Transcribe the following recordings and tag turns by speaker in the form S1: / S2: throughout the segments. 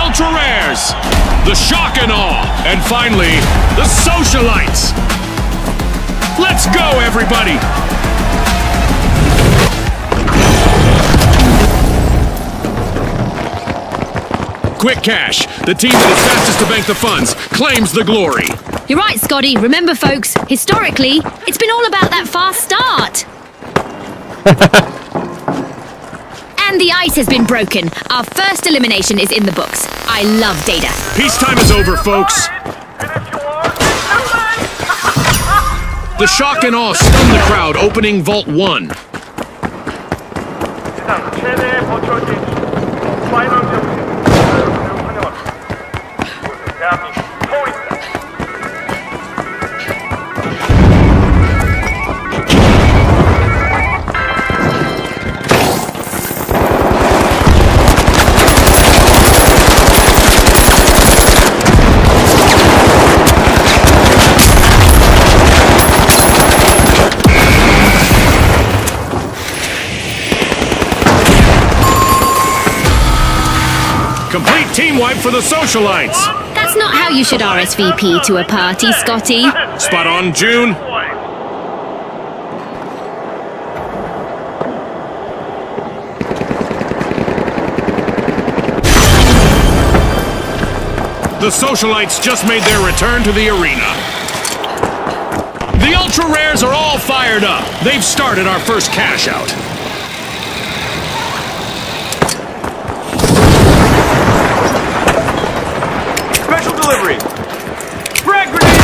S1: ultra rares, the shock and awe, and finally, the socialites. Let's go, everybody! Quick cash. The team that is fastest to bank the funds claims the glory.
S2: You're right, Scotty. Remember, folks, historically, it's been all about that fast start. And the ice has been broken. Our first elimination is in the books. I love data.
S1: Peacetime is over, folks. The shock and awe stunned the crowd, opening Vault 1. Complete team wipe for the socialites.
S2: That's not how you should RSVP to a party, Scotty.
S1: Spot on, June. The socialites just made their return to the arena. The ultra rares are all fired up. They've started our first cash out.
S3: Delivery! Frag grenade!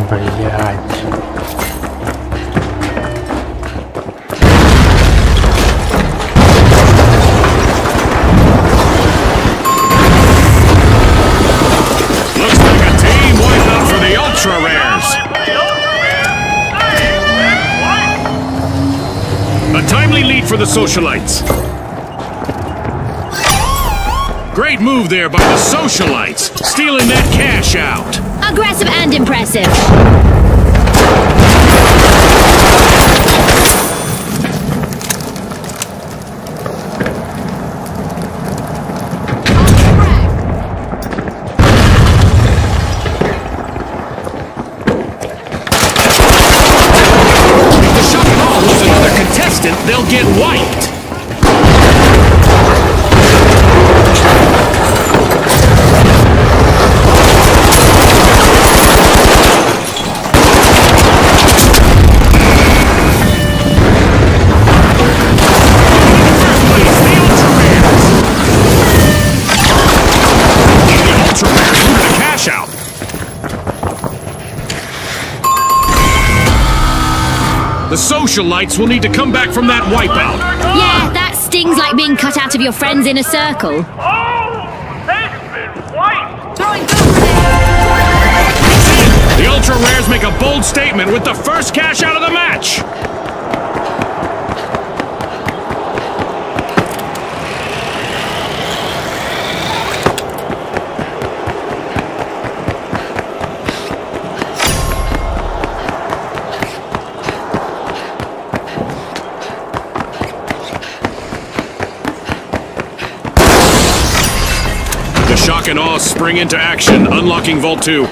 S4: Блять.
S1: Lead for the socialites. Great move there by the socialites, stealing that cash out.
S2: Aggressive and impressive.
S1: They'll get wiped. The socialites will need to come back from that wipeout.
S2: Yeah, that stings like being cut out of your friend's inner circle.
S3: Oh, they've been wiped!
S2: Throwing
S1: The ultra rares make a bold statement with the first cash out of the match. The shock and awe spring into action, unlocking Vault 2.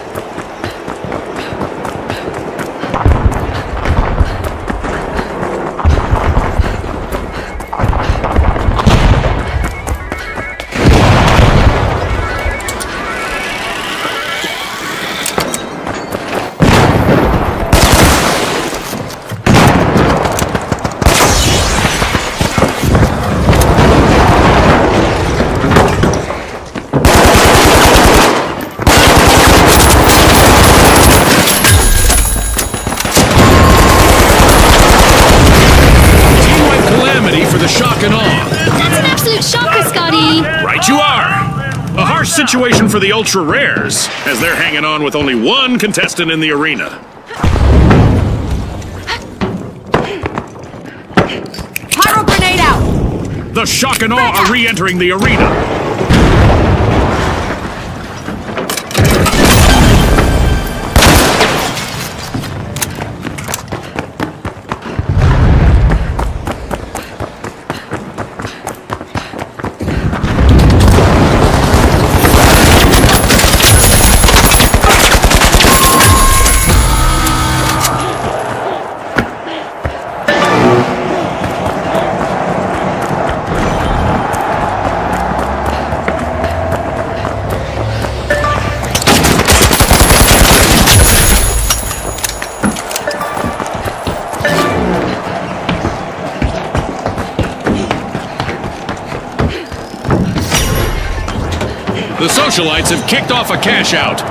S1: Situation for the ultra rares, as they're hanging on with only one contestant in the arena.
S2: Pyro grenade out!
S1: The shock and awe are re-entering the arena. The socialites have kicked off a cash out.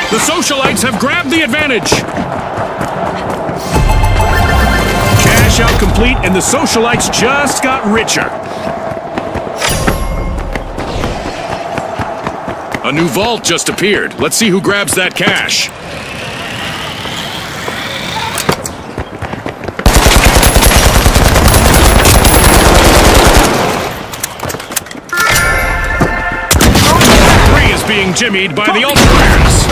S1: The socialites have grabbed the advantage. Cash out complete, and the socialites just got richer. A new vault just appeared. Let's see who grabs that cash. Is being jimmied by the ultra-rares.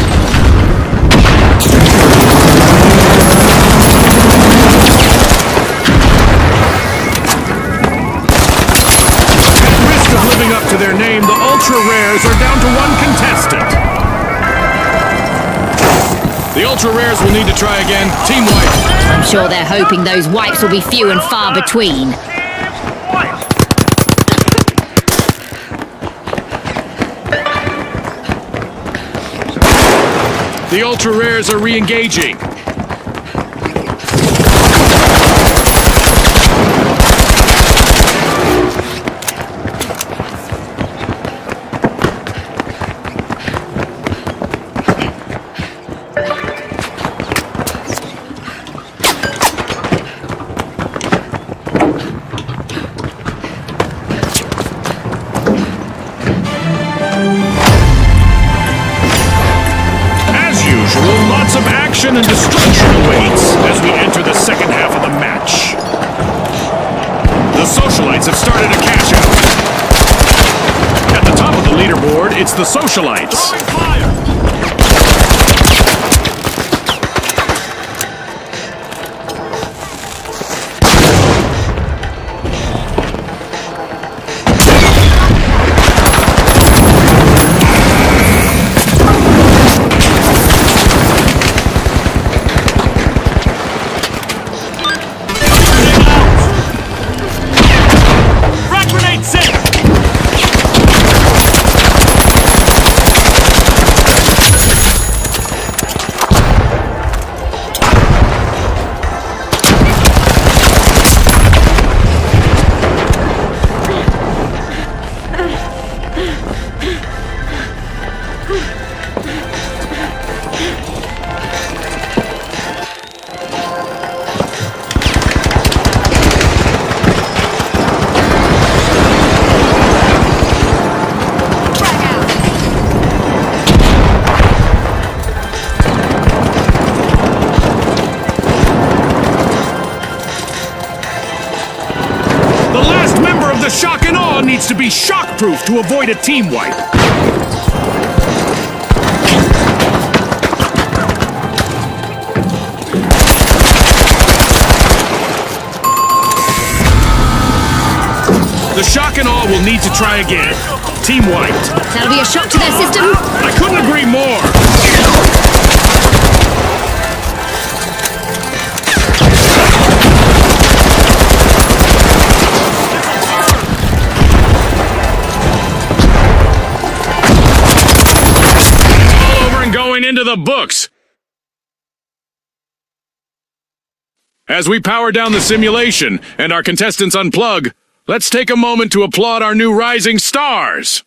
S1: At risk of living up to their name, the ultra-rares are down to one contestant. The ultra-rares will need to try again. Team wipe.
S2: I'm sure they're hoping those wipes will be few and far between.
S1: The ultra-rares are re-engaging. Lots of action and destruction awaits as we enter the second half of the match. The socialites have started a cash out. At the top of the leaderboard, it's the socialites. The shock and awe needs to be shock-proof to avoid a team wipe. shock and awe will need to try again. Team wiped.
S2: That'll be a shock to their system.
S1: I couldn't agree more. All over and going into the books. As we power down the simulation and our contestants unplug, let's take a moment to applaud our new rising stars.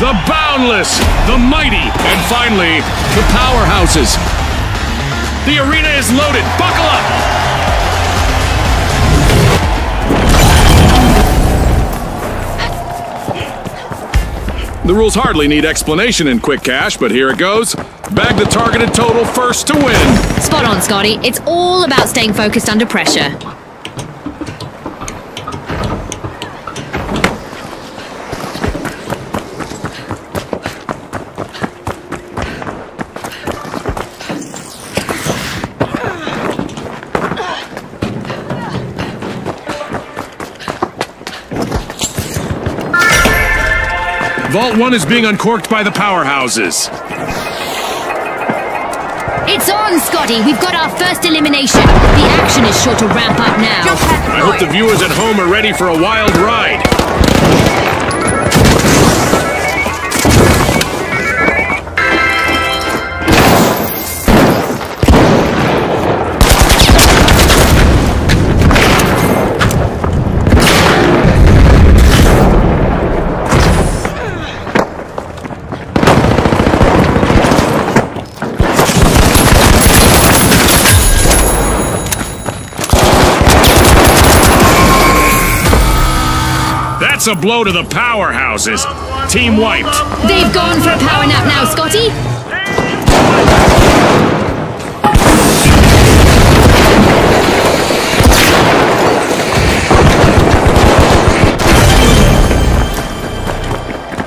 S1: The boundless, the mighty, and finally, the powerhouses. The arena is loaded. Buckle up! The rules hardly need explanation in Quick Cash, but here it goes. Bag the targeted total first to win.
S2: Spot on, Scotty. It's all about staying focused under pressure.
S1: Vault 1 is being uncorked by the powerhouses.
S2: It's on, Scotty. We've got our first elimination. The action is sure to ramp up now.
S1: I hope the viewers at home are ready for a wild ride. That's a blow to the powerhouses. Team wiped.
S2: They've gone for a power nap now, Scotty.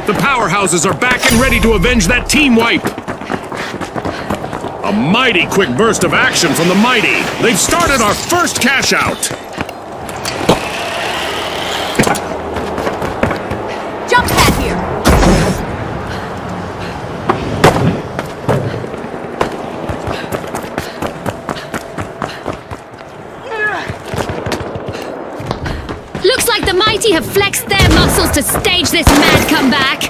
S1: The powerhouses are back and ready to avenge that team wipe. A mighty quick burst of action from the mighty. They've started our first cash out.
S2: Jump pad here. Looks like the mighty have flexed their muscles to stage this mad comeback.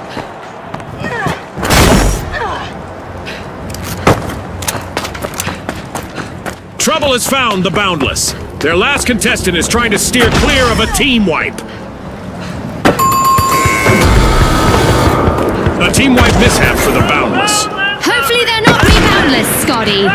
S1: Trouble has found the Boundless. Their last contestant is trying to steer clear of a team wipe. A team wipe mishap for the Boundless.
S2: Hopefully they're not reboundless, Scotty.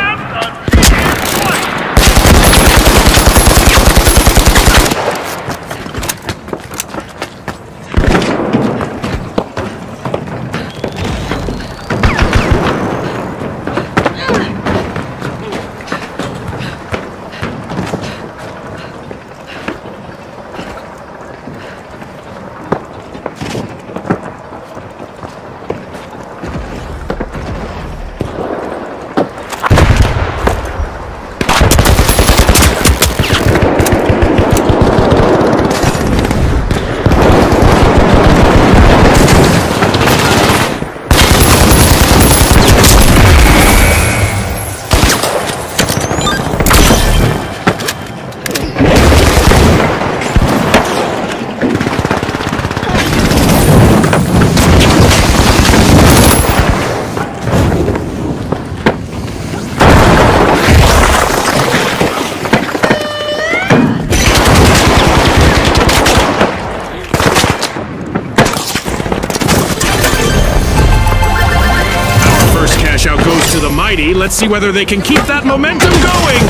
S1: To the mighty, let's see whether they can keep that momentum going.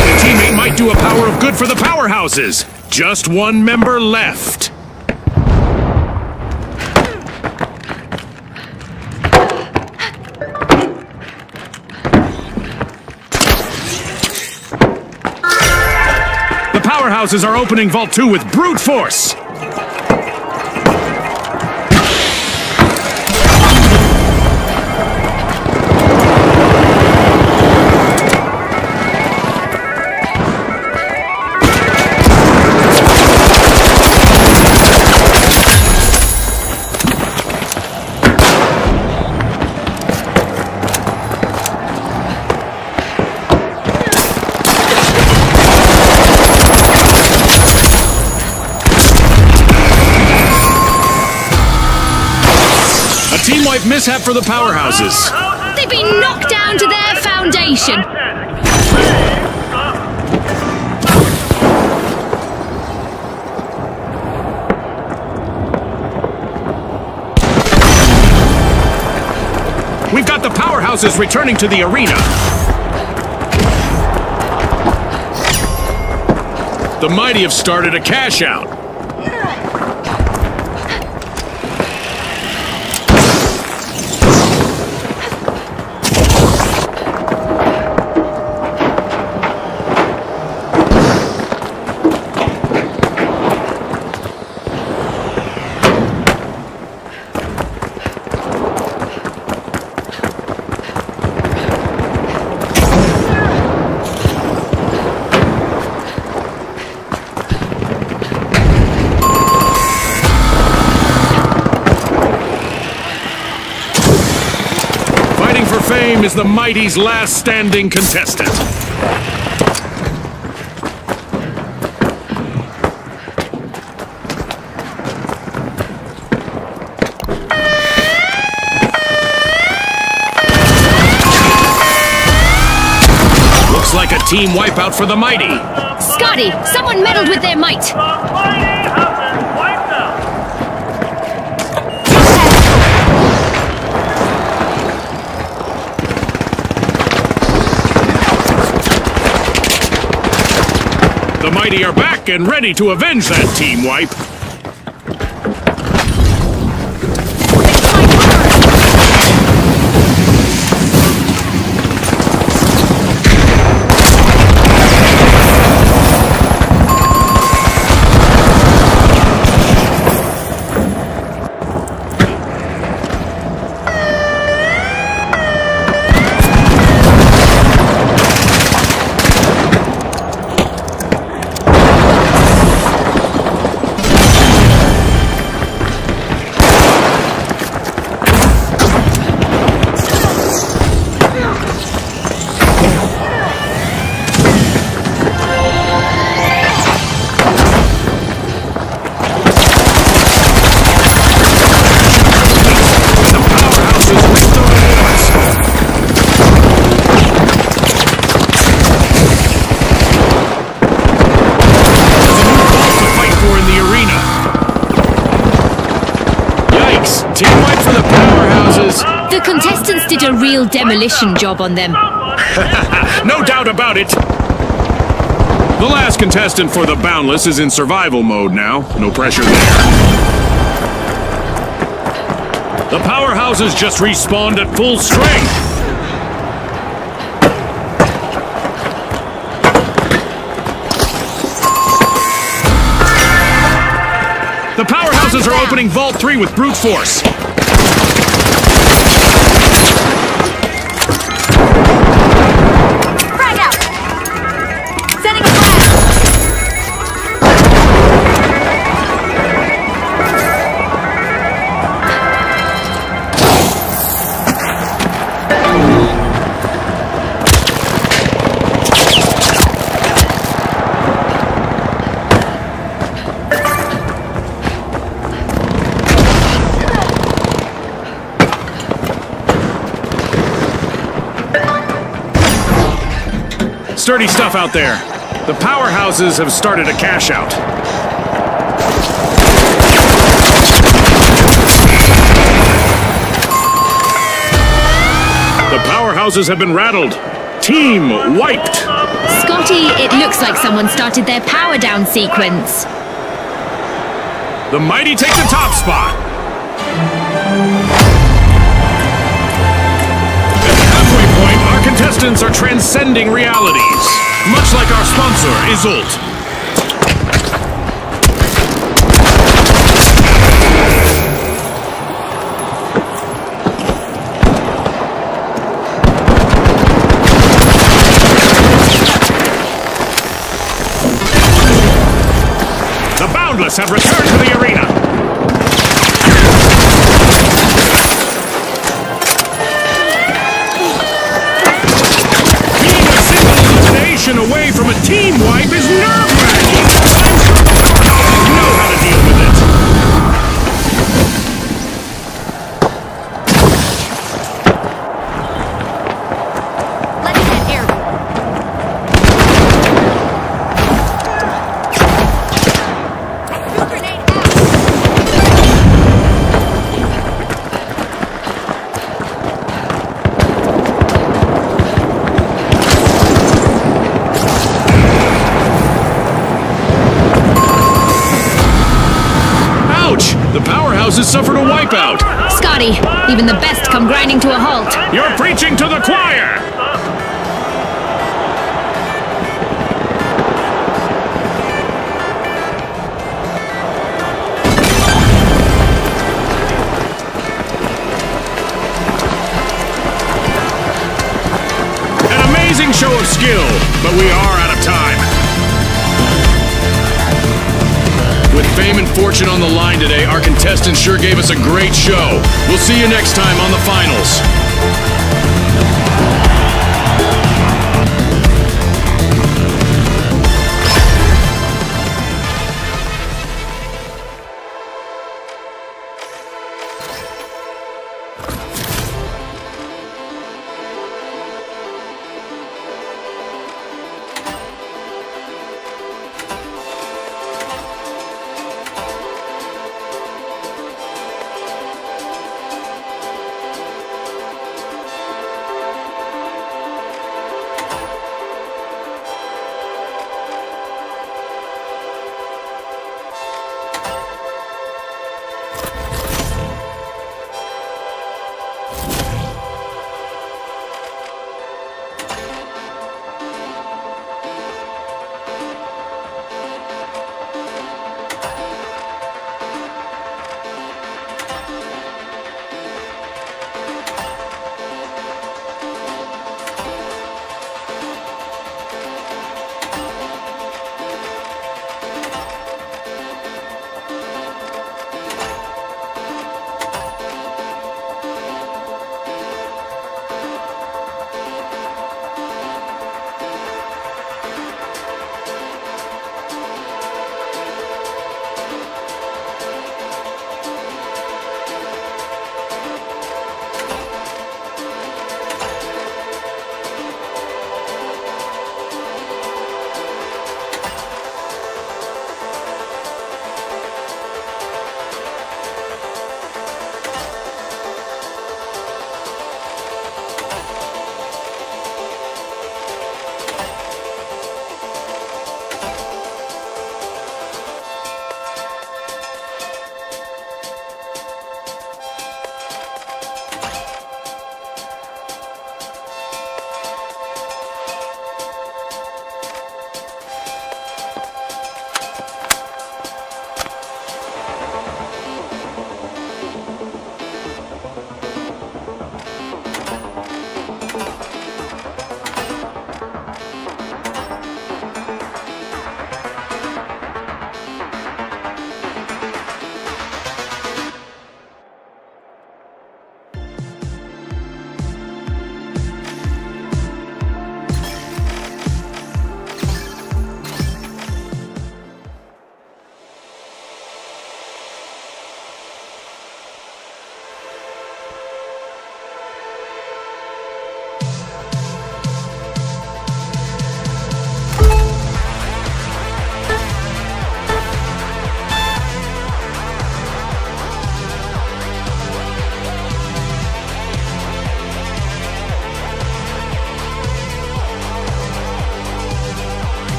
S1: A teammate might do a power of good for the powerhouses. Just one member left. Powerhouses are opening Vault 2 with brute force. Team wipe mishap for the powerhouses.
S2: They've been knocked down to their foundation.
S1: We've got the powerhouses returning to the arena. The mighty have started a cash out. Fame is the mighty's last standing contestant. Looks like a team wipeout for the mighty.
S2: Scotty, someone meddled with their might.
S3: The mighty have been wiped out.
S1: The mighty are back and ready to avenge that team wipe.
S2: The contestants did a real demolition job on them.
S1: No doubt about it. The last contestant for the Boundless is in survival mode now. No pressure there. The powerhouses just respawned at full strength. The powerhouses are opening Vault 3 with brute force. Sturdy stuff out there. The powerhouses have started a cash out. The powerhouses have been rattled. Team wiped.
S2: Scotty, it looks like someone started their power down sequence.
S1: The mighty take the top spot. Our contestants are transcending realities, much like our sponsor, Isolt. The Boundless have returned to the arena. Away from a team wipe is nerve-wracking. You know how to deal with it.
S2: Let's get air. Grenade
S1: The powerhouses suffered a wipeout.
S2: Scotty, even the best come grinding to a halt.
S1: You're preaching to the choir! An amazing show of skill, but we are out of time. With fame and fortune on the line today, our contestants sure gave us a great show. We'll see you next time on the finals.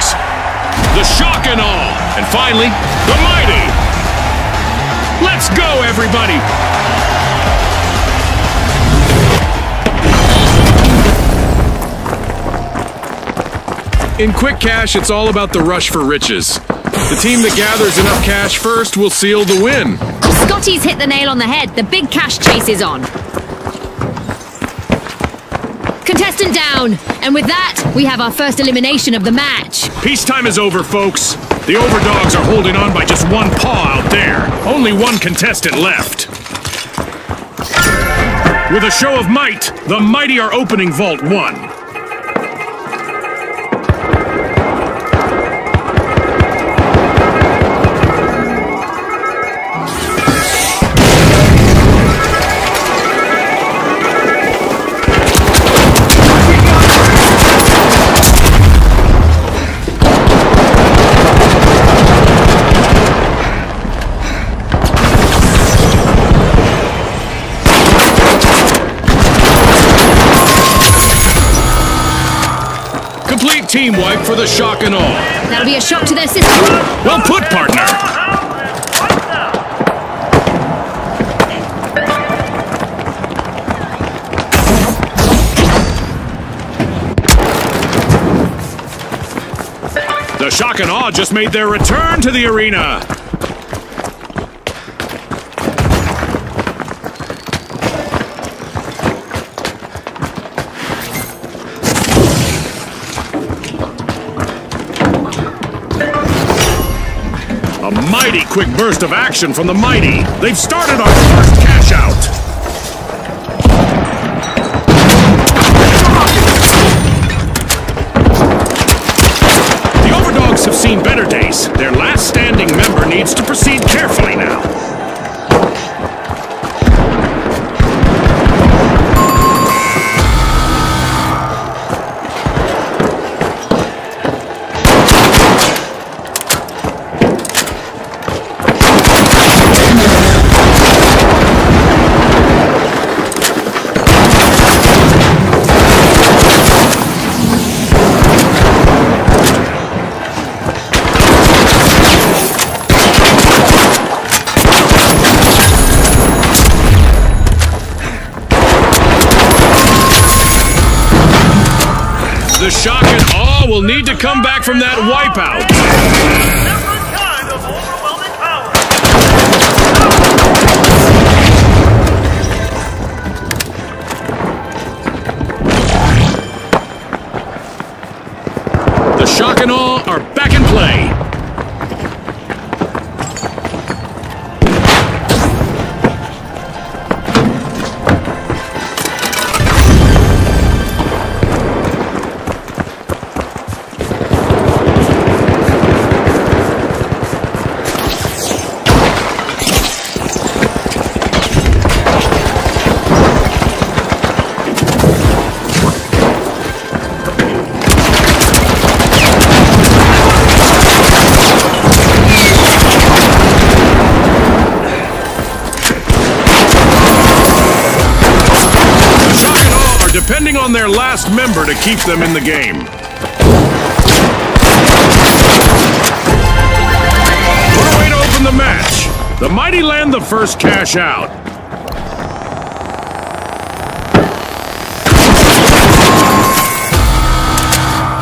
S1: overdogs. The shock and awe. And finally, the mighty. Let's go, everybody.
S4: In quick cash, it's all about the rush for riches. The team that gathers enough cash first will seal the win.
S2: Scotty's hit the nail on the head. The big cash chase is on. Contestant down. And with that, we have our first elimination of the match.
S1: Peacetime is over, folks. The overdogs are holding on by just one paw out there. Only one contestant left. With a show of might, the mighty are opening Vault 1.
S4: Team wipe for the shock and awe.
S2: That'll be a shock to their system.
S1: Well put, partner. The shock and awe just made their return to the arena. A mighty quick burst of action from the mighty. They've started our first cash out. The overdogs have seen better days. Their last standing member needs to proceed carefully now. The shock and awe will need to come back from that wipeout.
S3: Different kind of overwhelming power.
S1: The shock and awe are back in play. Depending on their last member to keep them in the game. What a way to open the match. The mighty land the first cash out.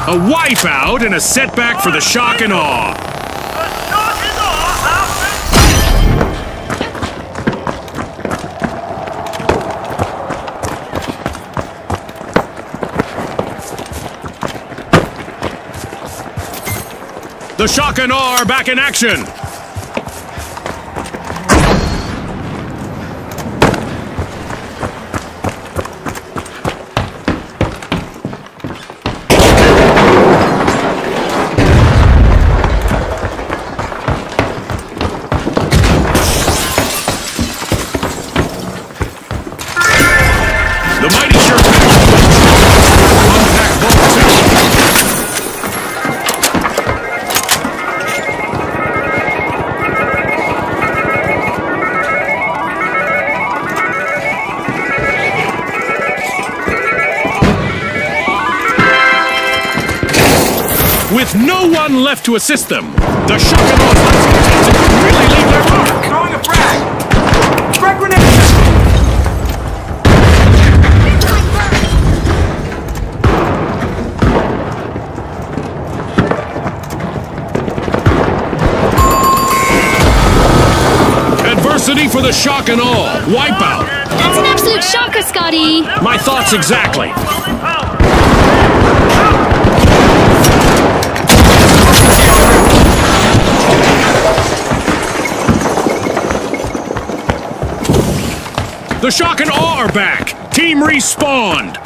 S1: A wipeout and a setback for the shock and awe. The shock and awe are back in action. The mighty sure unpack Vault 2.
S4: with no one left to assist them. The shock and awe could really leave their mark.
S3: Throwing a frag! Frag grenade!
S4: Adversity for the shock and awe. Wipeout.
S2: That's an absolute shocker, Scotty.
S1: My thoughts exactly.
S4: The shock and awe are back. Team respawned.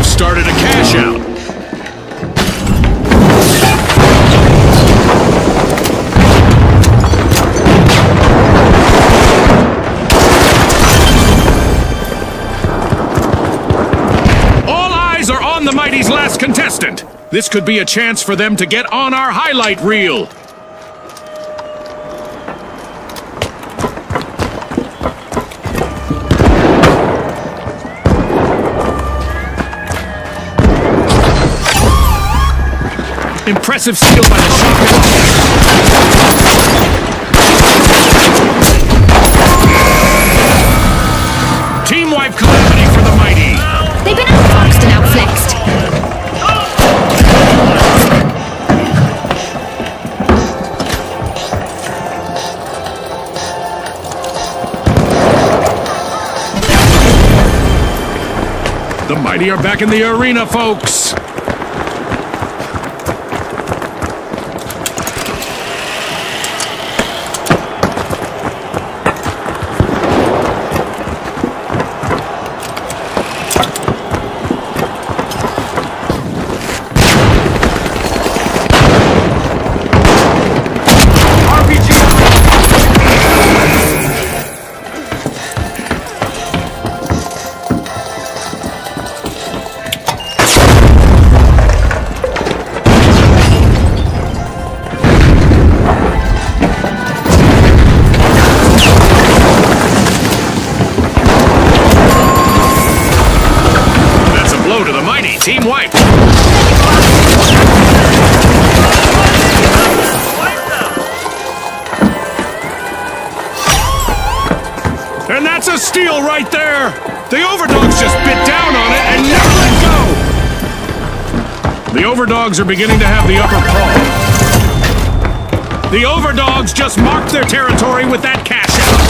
S1: Started a cash out.
S4: All eyes are on the Mighty's last contestant. This could be a chance for them to get on our highlight reel. Impressive steal by the shock. Team wipe calamity for the Mighty.
S2: They've been outfoxed and outflexed.
S4: The Mighty are back in the arena, folks. Team wipe. And that's a steal right there. The Overdogs just bit down on it and never let go. The Overdogs are beginning to have the upper paw. The Overdogs just marked their territory with that cash out.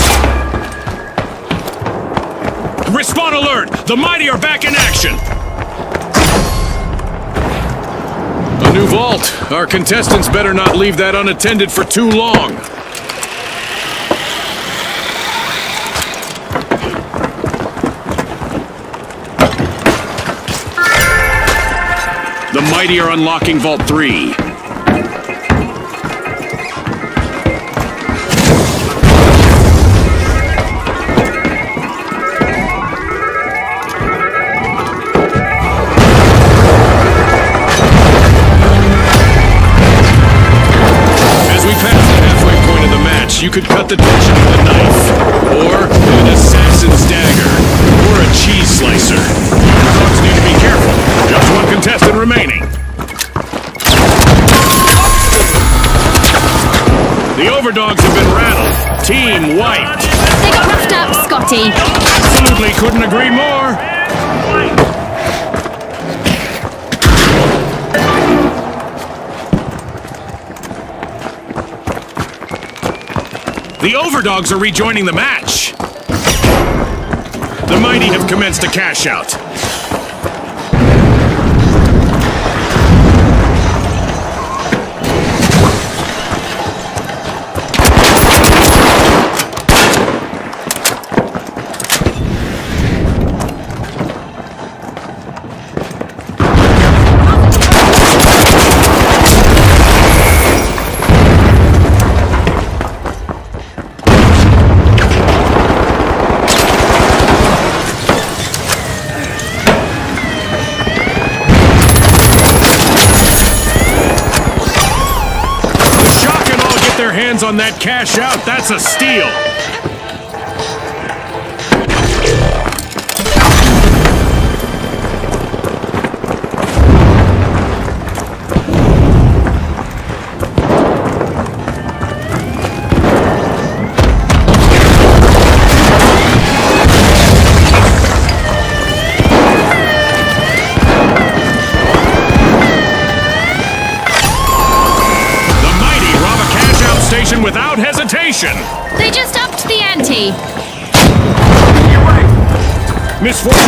S4: Respawn alert! The Mighty are back in action. A new vault. Our contestants better not leave that unattended for too long. The Mighty are unlocking Vault 3. You could cut the tension with a knife, or an assassin's dagger, or a cheese slicer. Folks need to be careful. Just one contestant remaining. The Overdogs have been rattled. Team wiped.
S2: They got roughed up, Scotty.
S4: Absolutely couldn't agree more. The Overdogs are rejoining the match. The Mighty have commenced a cash out.
S1: $100 on that cash out. That's a steal. Without hesitation.
S2: They just upped the ante.
S1: Misfortune.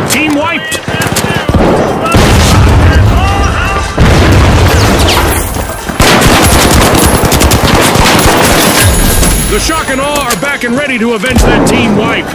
S1: Team wiped. The shock and awe are back and ready to avenge that team wipe.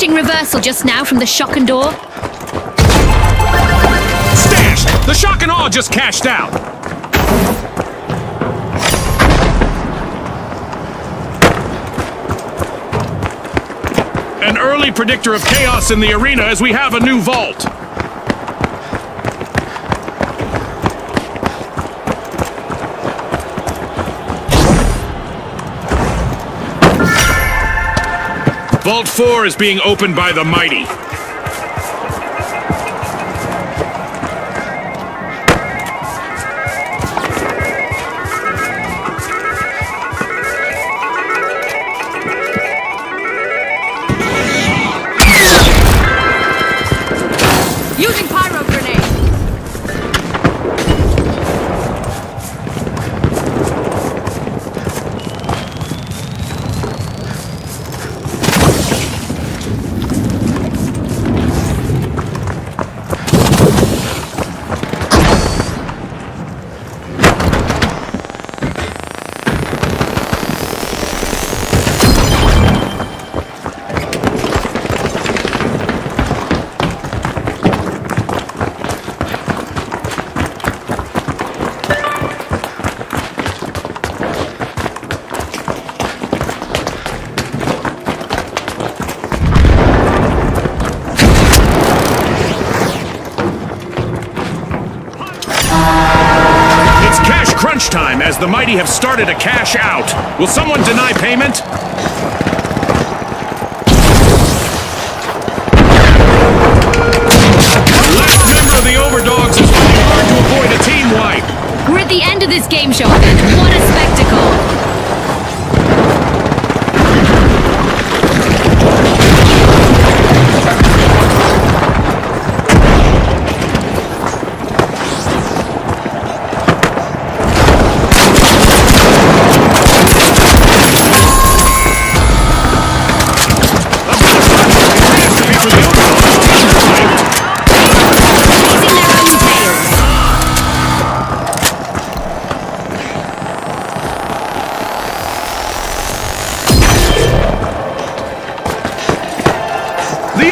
S2: Reversal just now from the shock and awe.
S1: Stashed! The shock and awe just cashed out. An early predictor of chaos in the arena as we have a new vault. Vault 4 is being opened by the mighty.
S2: Using pyro grenade.
S1: Crunch time as the mighty have started a cash out. Will someone deny payment? Last member of the Overdogs is working hard to avoid a team wipe.
S2: We're at the end of this game show, and what a spectacle!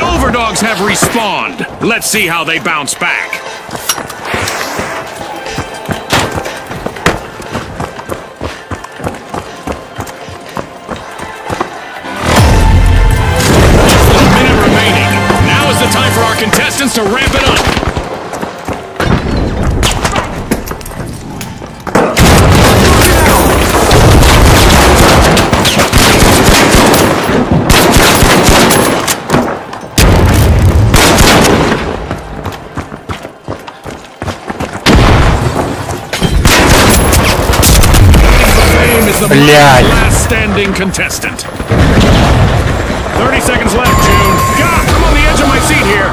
S1: Overdogs have respawned. Let's see how they bounce back. A minute remaining. Now is the time for our contestants to ramp it up.
S5: Блядь.
S1: Last standing contestant. 30 seconds left, June. God, I'm on the edge of my seat here.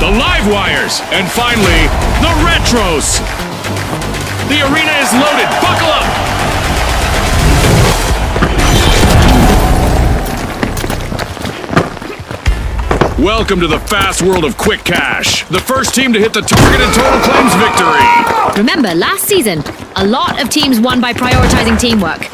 S4: the live wires, and finally, the retros. The arena is loaded. Buckle up. Welcome to the fast world of quick cash. The first team to hit the targeted total claims victory.
S2: Remember, last season, a lot of teams won by prioritizing teamwork.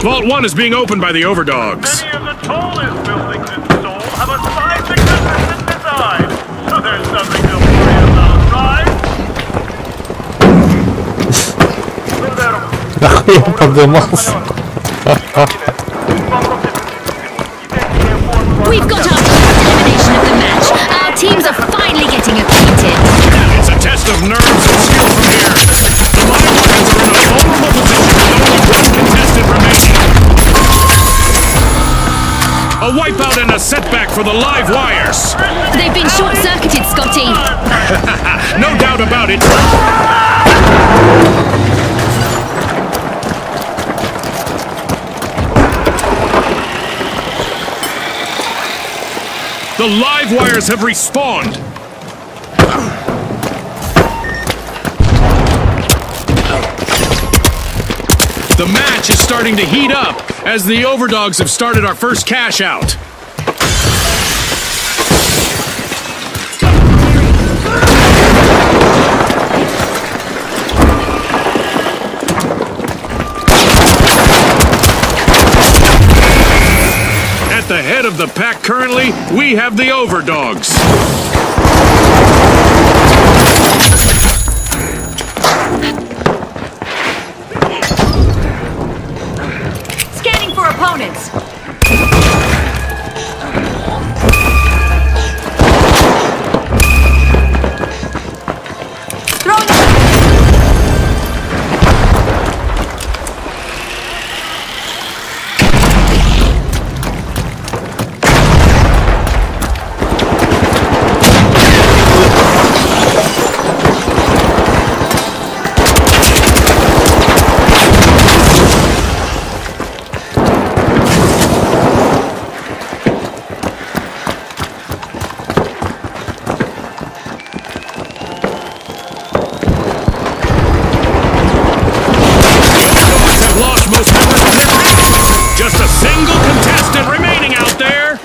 S4: Vault 1 is being opened by the overdogs.
S5: Many of the tallest buildings in Seoul have a seismic resistant design, so there's nothing to worry about, right?
S6: Нахуй я подымался.
S2: We've got our first elimination of the match. Our teams are finally getting acquainted.
S4: It's a test of nerves and skill from here. The live wires are in a vulnerable position with only one contestant remaining. A wipeout and a setback for the live wires.
S2: They've been short-circuited, Scotty.
S4: No doubt about it. The live wires have respawned. The match is starting to heat up as the overdogs have started our first cash out. At the head of the pack currently, we have the overdogs.
S2: Scanning for opponents.
S4: Just a single contestant remaining out there.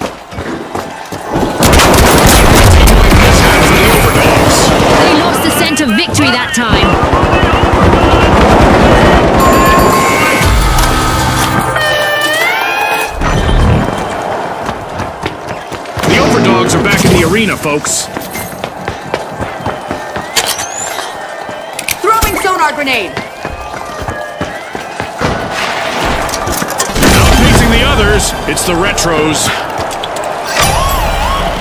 S2: They lost the scent of victory that time.
S4: The overdogs are back in the arena, folks.
S7: Throwing sonar grenade.
S4: The others, it's the retros.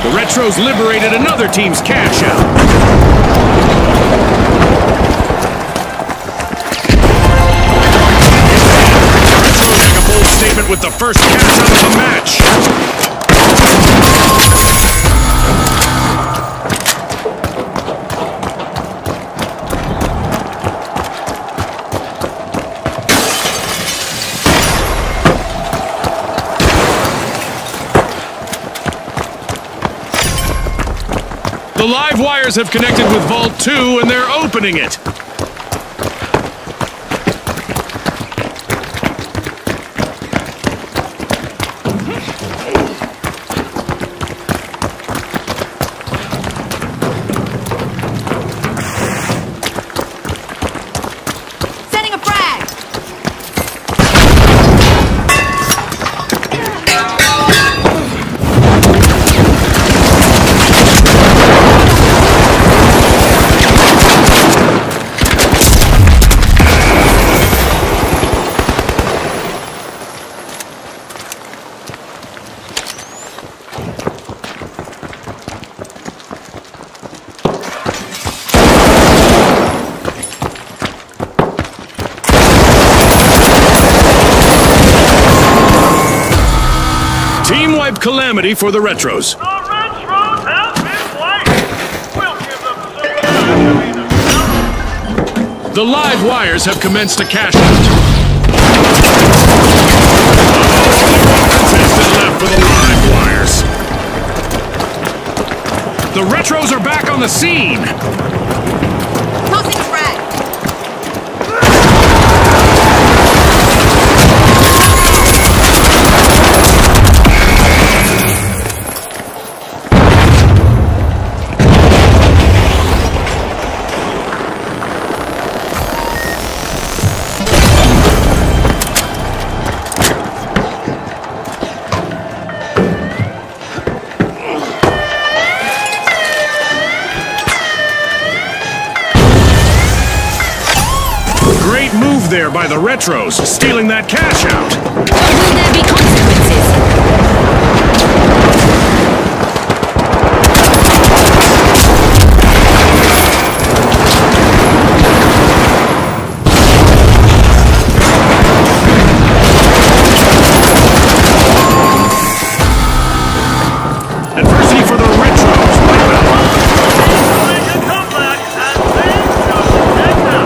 S4: The retros liberated another team's cash out. The retros make a bold statement with the first cash out of the match. The live wires have connected with Vault 2 and they're opening it.
S7: Setting a frag.
S4: Team wipe calamity for the retros.
S5: The retros have been wiped. We'll give them some.
S4: The live wires have commenced a cash out. Contestant left for the live wires. The retros are back on the scene.
S7: Tossing frag.
S4: Great move there by the retros, stealing that cash out.
S2: But will there be consequences?
S4: Adversity for the retros.
S5: Make a comeback and then go take them.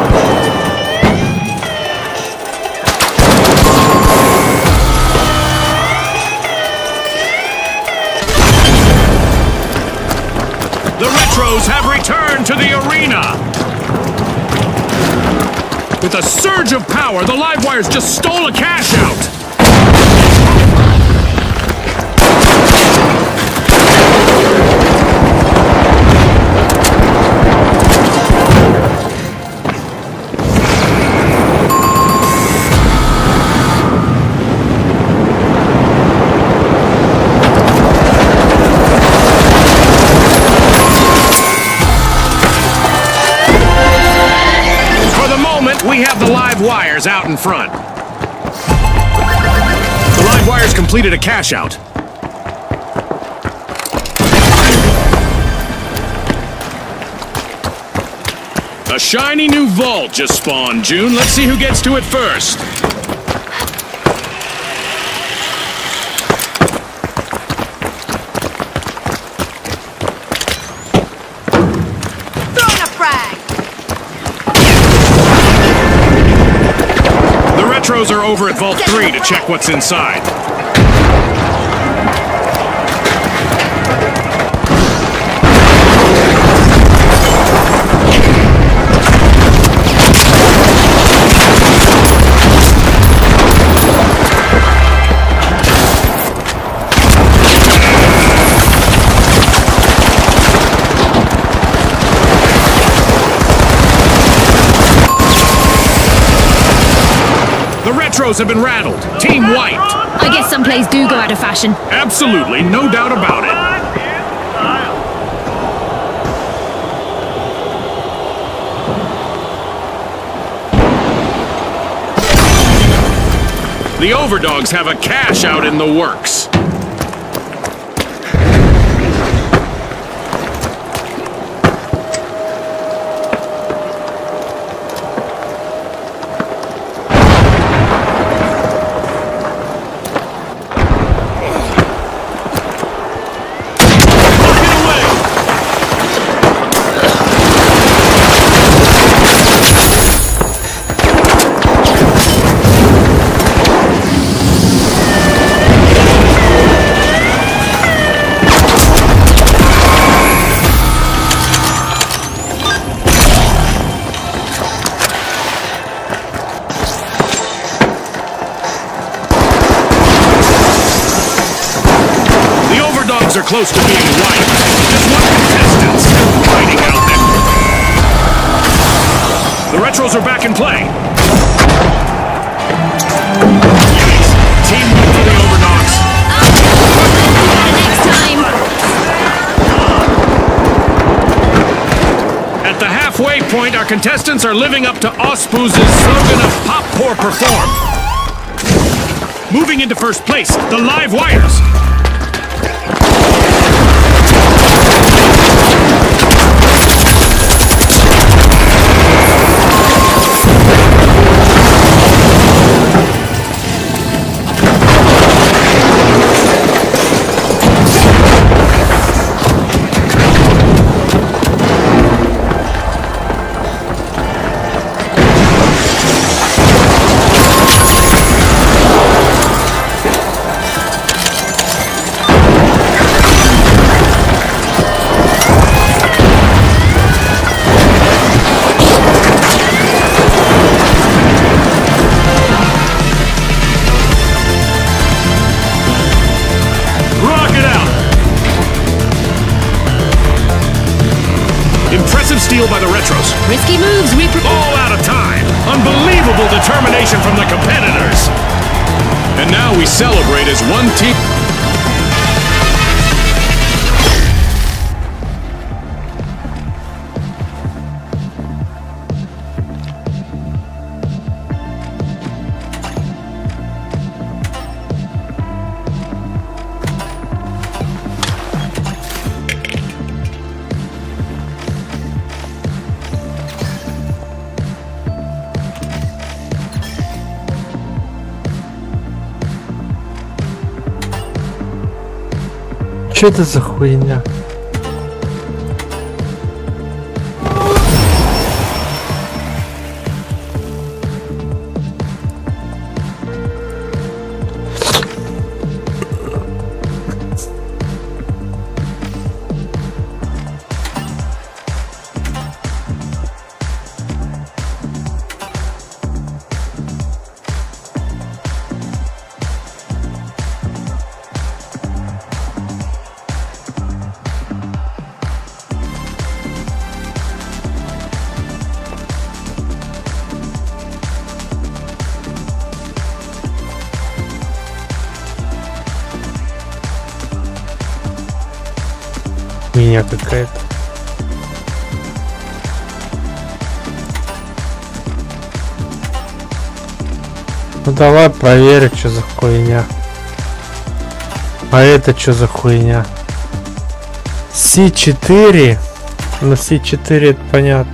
S4: The retros have returned to the arena. With a surge of power, the Livewires just stole a cash out. We have the live wires out in front. The live wires completed a cash out. A shiny new vault just spawned, June. Let's see who gets to it first.
S7: Throwing a frag.
S4: Retros are over at Vault 3 to check what's inside. The retros have been rattled. Team wiped.
S2: I guess some plays do go out of fashion.
S4: Absolutely, no doubt about it. The Overdogs have a cash out in the works. Are close to being wiped. Just one contestant still fighting out there. The retros are back in play. Yikes. Team win for the Overdogs.
S2: Next time.
S4: At the halfway point, our contestants are living up to Ospu's slogan of Pop, Pour, Perform. Moving into first place, the Live Wires.
S1: determination from the competitors.
S4: And now we celebrate as one team.
S6: Что это за хуйня? Меня какая-то. Ну давай проверим, что за хуйня. А это что за хуйня? C4. Ну C4 это понятно.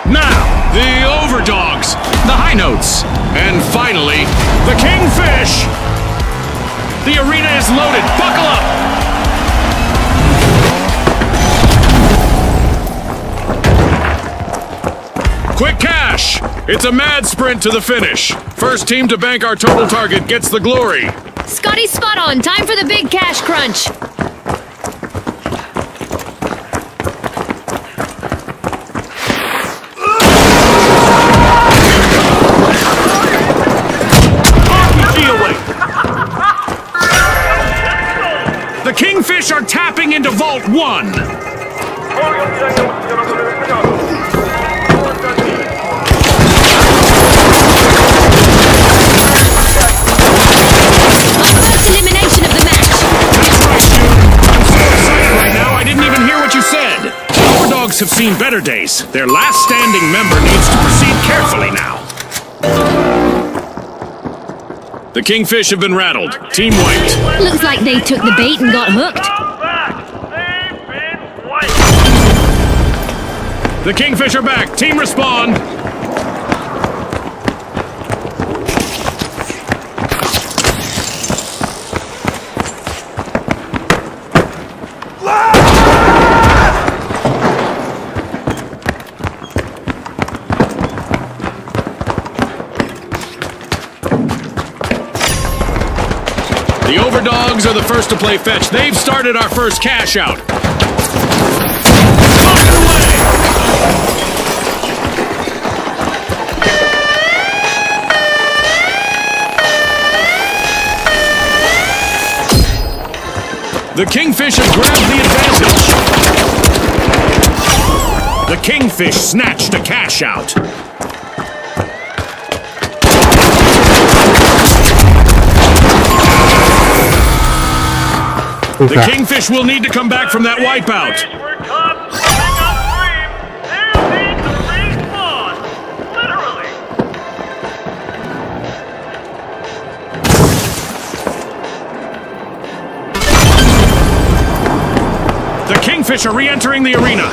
S1: Now, the overdogs, the high notes, and finally, the kingfish. The arena is loaded. Buckle up. Quick cash. It's a mad sprint to the finish. First team to bank our total target gets the glory.
S2: Scotty's spot on. Time for the big cash crunch.
S1: The Kingfish are tapping into Vault 1.
S2: First elimination of the match.
S1: That's right, dude. I'm so excited right now, I didn't even hear what you said. Overdogs have seen better days. Their last standing member needs to proceed carefully now.
S4: The Kingfish have been rattled. Team wiped.
S2: Looks like they took the bait and got hooked.
S5: Come back! They've been wiped!
S4: The Kingfish are back. Team respond. The Overdogs are the first to play fetch. They've started our first cash out. Fired away! The Kingfish have grabbed the advantage. The Kingfish snatched a cash out. The Kingfish will need to come back from that wipeout.
S5: We're caught slipping upstream. They'll need to respawn. Literally.
S4: The Kingfish are re-entering the arena.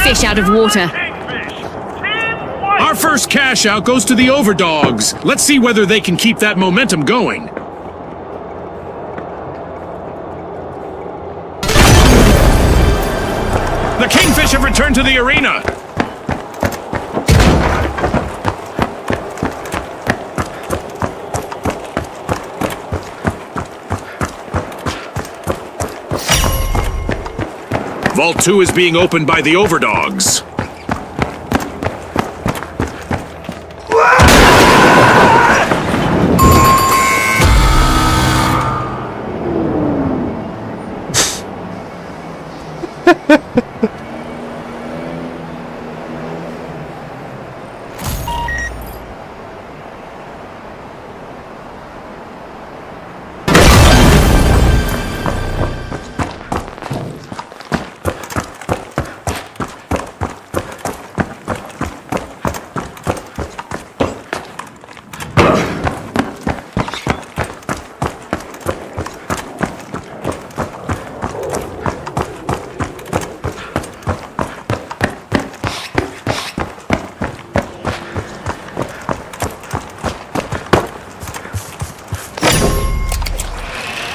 S2: Fish out of water.
S4: Our first cash out goes to the Overdogs. Let's see whether they can keep that momentum going. The Kingfish have returned to the arena. Vault 2 is being opened by the Overdogs.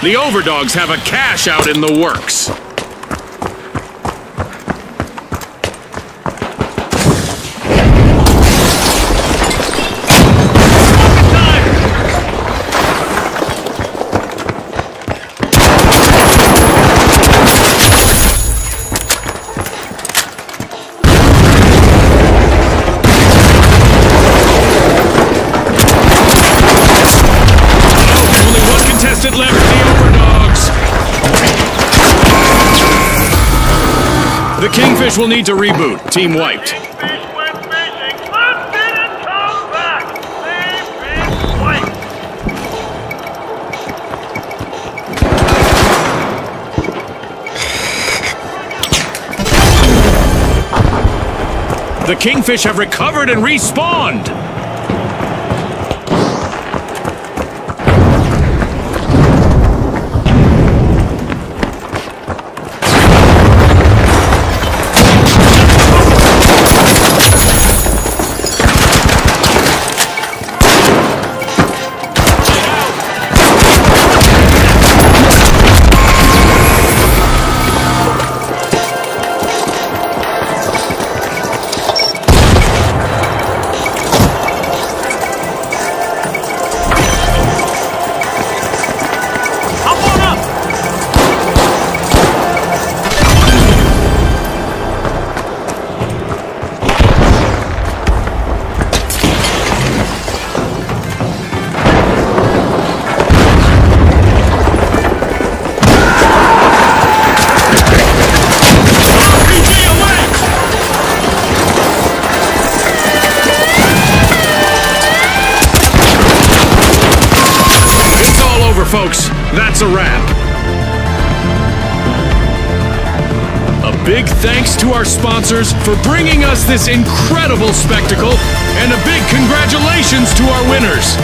S4: The Overdogs have a cash out in the works. Only one contestant left. The Kingfish will need to reboot. Team wiped.
S5: Kingfish went fishing. Let's get it come back. They've been wiped.
S4: The Kingfish have recovered and respawned. folks. That's a wrap. A big thanks to our sponsors for bringing us this incredible spectacle, and a big congratulations to our winners.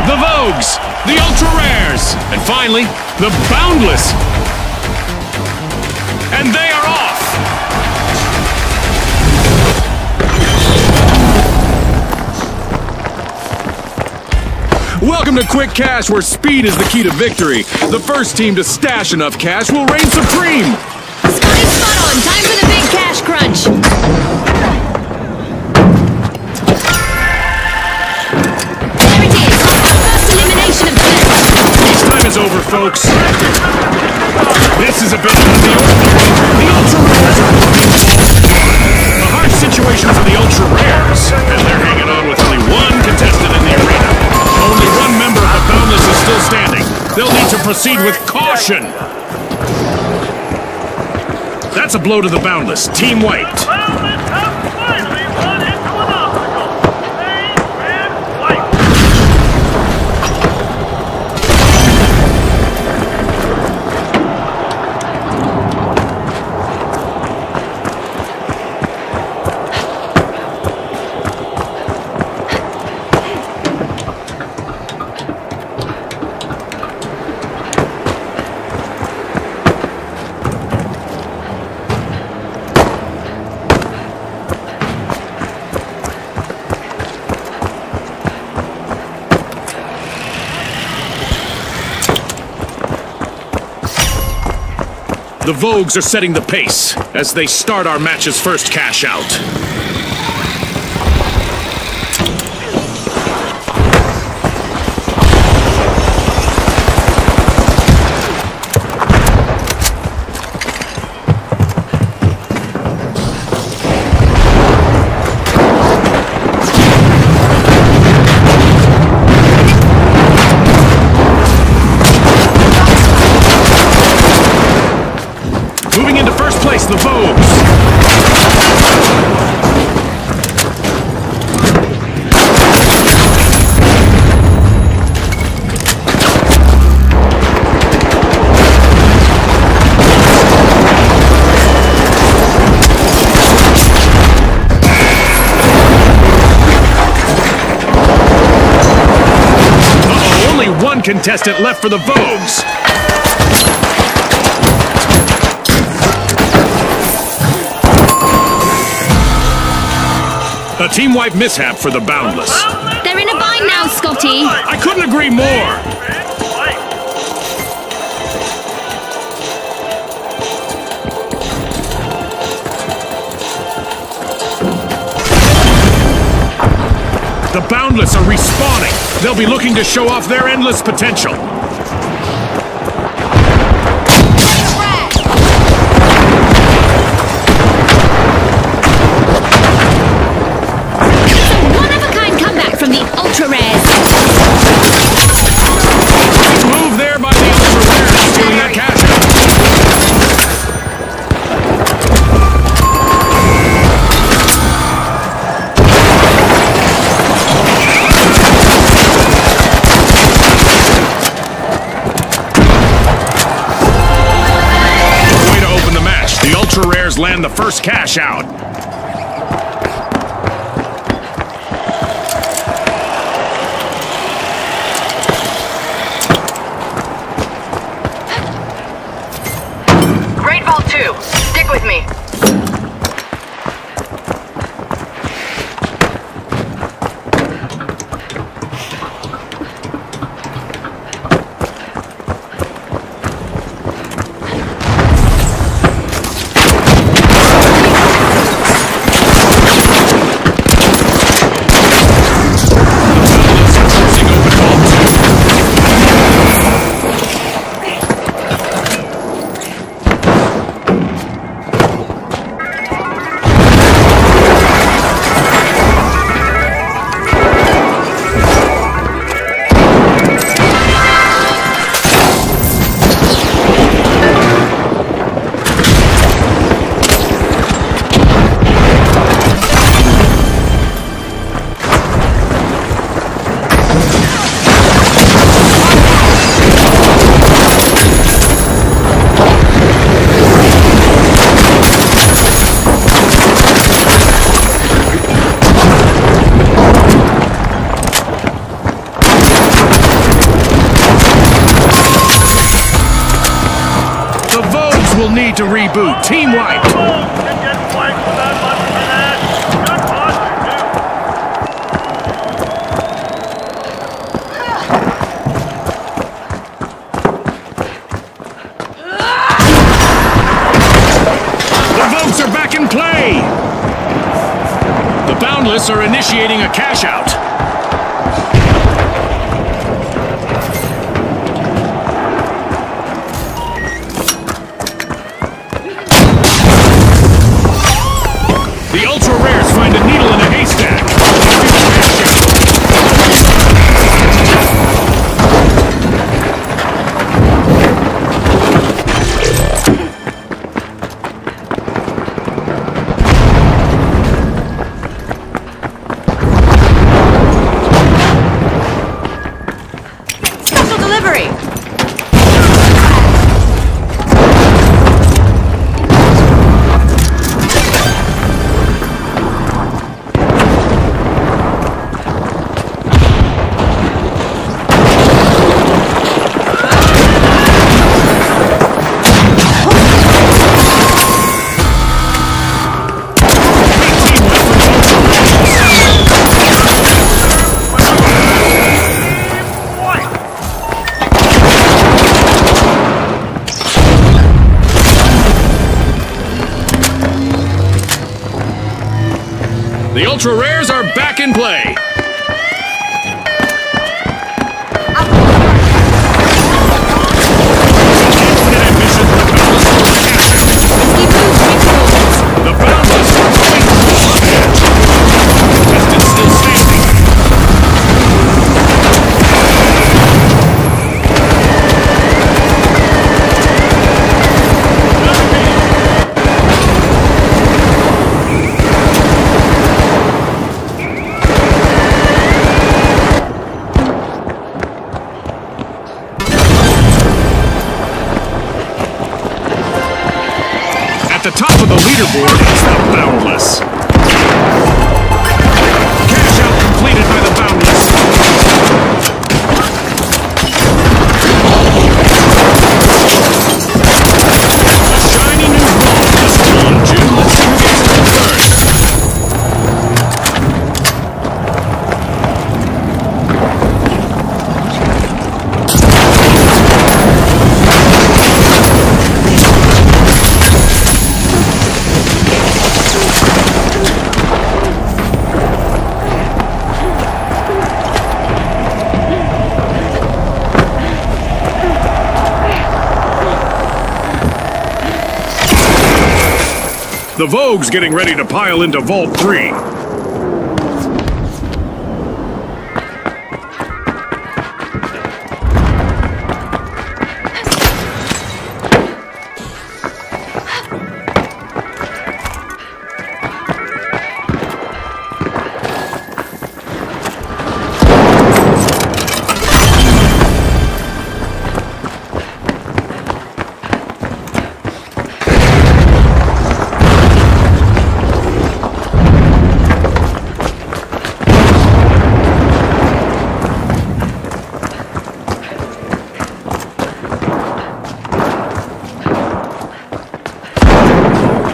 S4: The Vogues, the Ultra Rares, and finally, the Boundless. And they are off! Welcome to Quick Cash, where speed is the key to victory. The first team to stash enough cash will reign supreme.
S2: Scotty, spot on. Time for the big cash crunch. There it is. First elimination of 10.
S4: This time is over, folks. This is a bit out of the ordinary. The Ultra Rares are a harsh situation for the Ultra Rares, and they're hanging on with only one contestant in the arena. Only one member of the Boundless is still standing. They'll need to proceed with caution. That's a blow to the Boundless. Team wiped.
S5: The Boundless have finally run into an obstacle. They've been wiped.
S4: The Vogues are setting the pace as they start our match's first cash out. Moving into first place, the Vogues.
S1: contestant left for the Vogues. A team-wide mishap for the Boundless.
S2: They're in a bind now, Scotty.
S1: I couldn't agree more. The Boundless are respawning. They'll be looking to show off their endless potential.
S2: One-of-a-kind comeback from the Ultra Rares.
S1: Nice move there by the Ultra Rares, stealing that cash out. Ultra Rares land the first cash out.
S7: Great Vault 2. Stick with me.
S1: Will need to reboot. Team wiped. The Vogues are back in play. The Boundless are initiating a cash out. The Ultra Rares find a needle in a haystack.
S7: Special delivery.
S1: The Ultra Rares are back in play. The Boundless are going full ahead. Contestant still standing. At the top of the leaderboard is the Boundless. Cash out completed by the Boundless. The Vogue's getting ready to pile into Vault 3.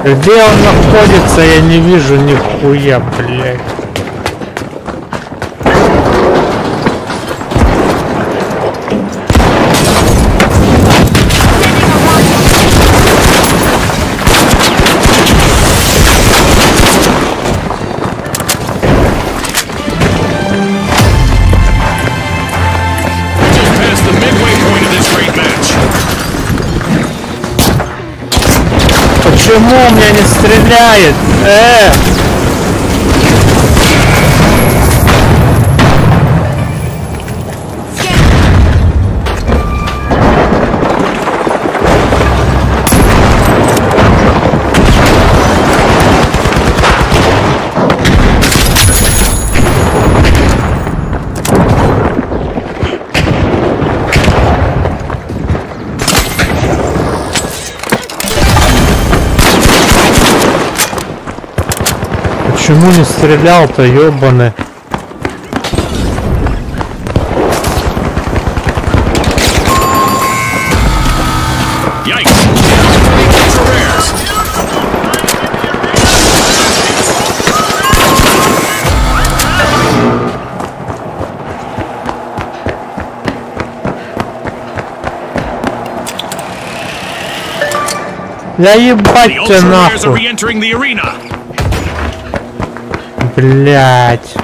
S6: Где он находится, я не вижу нихуя, блядь.
S1: Past the midway point of this great match.
S6: Почему у меня не стреляет? Почему не стрелял-то, ёбаный? Да ебать тебя нахуй. Блять.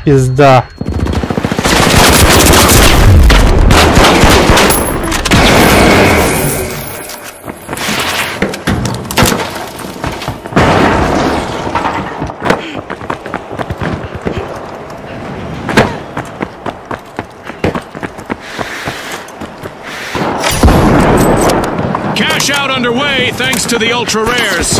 S6: Пизда.
S1: Cash out underway thanks to the ultra rares.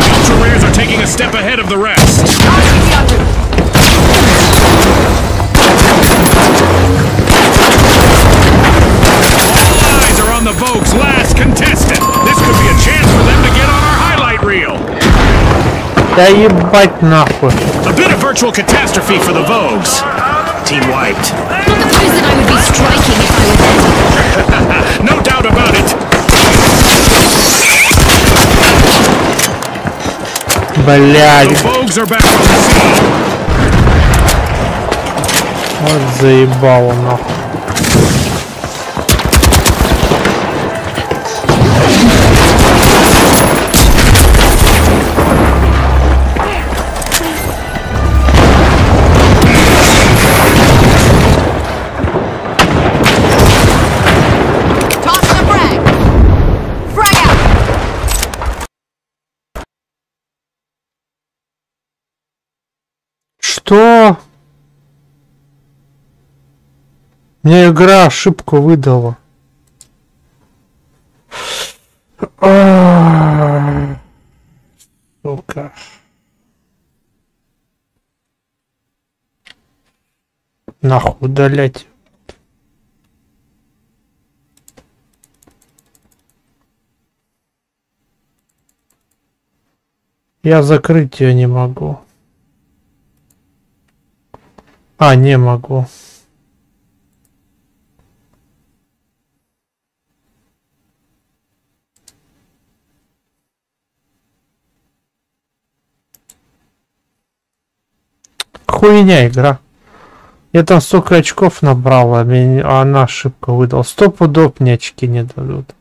S1: Ultra rares are taking a step ahead of the rest. All eyes are on the Vogue's last contestant. This could be a chance for them to get on our highlight reel.
S6: Да ебать нахуй.
S1: A bit of virtual catastrophe for the Vogues. Team wiped.
S2: Not the pose that I would be striking if I were them.
S1: No doubt about it.
S6: Блядь.
S1: The Vogues are back on the scene.
S6: Вот заебало нахуй. Что? Мне игра ошибку выдала. Сука. Нахуй удалять. Я закрыть ее не могу. А, не могу. хуйня игра. Я там столько очков набрал, а она ошибку выдала. 100 пудов мне очки не дадут.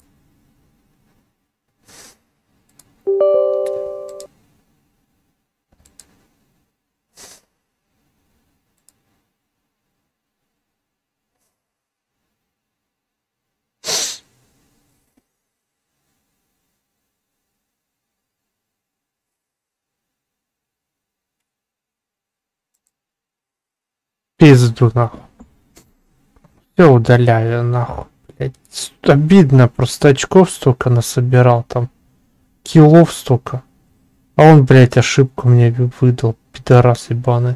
S6: Пизду нахуй. Все удаляю нахуй, блядь. Обидно, просто очков столько насобирал там. Киллов столько. А он, блядь, ошибку мне выдал. Пидорас ебаный.